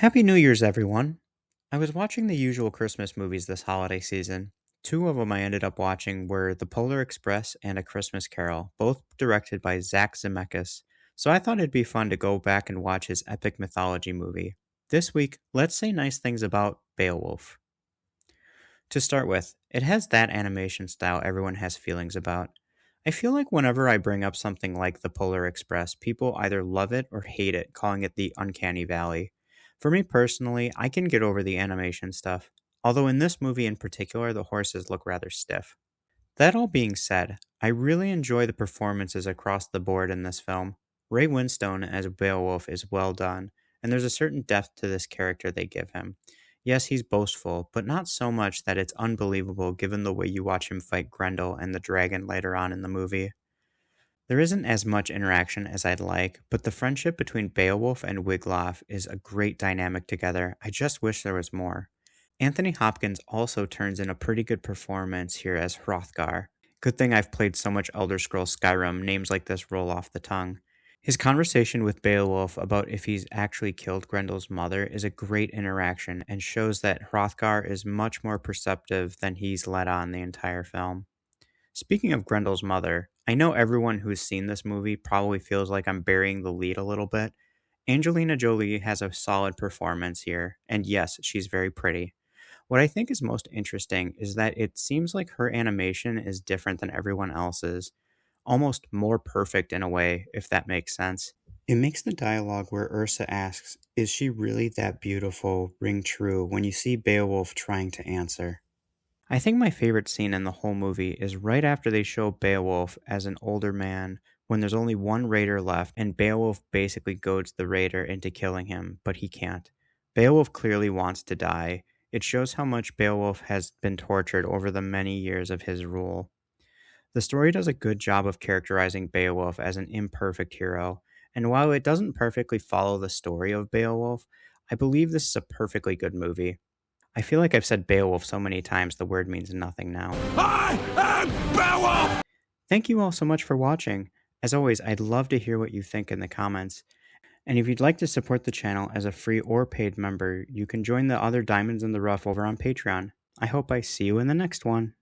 Happy New Year's, everyone. I was watching the usual Christmas movies this holiday season. Two of them I ended up watching were The Polar Express and A Christmas Carol, both directed by Zach Zemeckis, so I thought it'd be fun to go back and watch his epic mythology movie. This week, let's say nice things about Beowulf. To start with, it has that animation style everyone has feelings about. I feel like whenever I bring up something like The Polar Express, people either love it or hate it, calling it the Uncanny Valley. For me personally, I can get over the animation stuff, although in this movie in particular, the horses look rather stiff. That all being said, I really enjoy the performances across the board in this film. Ray Winstone as Beowulf is well done, and there's a certain depth to this character they give him. Yes, he's boastful, but not so much that it's unbelievable given the way you watch him fight Grendel and the dragon later on in the movie. There isn't as much interaction as I'd like, but the friendship between Beowulf and Wiglaf is a great dynamic together. I just wish there was more. Anthony Hopkins also turns in a pretty good performance here as Hrothgar. Good thing I've played so much Elder Scrolls Skyrim, names like this roll off the tongue. His conversation with Beowulf about if he's actually killed Grendel's mother is a great interaction and shows that Hrothgar is much more perceptive than he's let on the entire film. Speaking of Grendel's mother, I know everyone who's seen this movie probably feels like I'm burying the lead a little bit. Angelina Jolie has a solid performance here, and yes, she's very pretty. What I think is most interesting is that it seems like her animation is different than everyone else's, almost more perfect in a way, if that makes sense. It makes the dialogue where Ursa asks, "Is she really that beautiful?" ring true when you see Beowulf trying to answer. I think my favorite scene in the whole movie is right after they show Beowulf as an older man when there's only one raider left and Beowulf basically goads the raider into killing him, but he can't. Beowulf clearly wants to die. It shows how much Beowulf has been tortured over the many years of his rule. The story does a good job of characterizing Beowulf as an imperfect hero, and while it doesn't perfectly follow the story of Beowulf, I believe this is a perfectly good movie. I feel like I've said Beowulf so many times the word means nothing now. I am Beowulf! Thank you all so much for watching. As always, I'd love to hear what you think in the comments. And if you'd like to support the channel as a free or paid member, you can join the other Diamonds in the Rough over on Patreon. I hope I see you in the next one.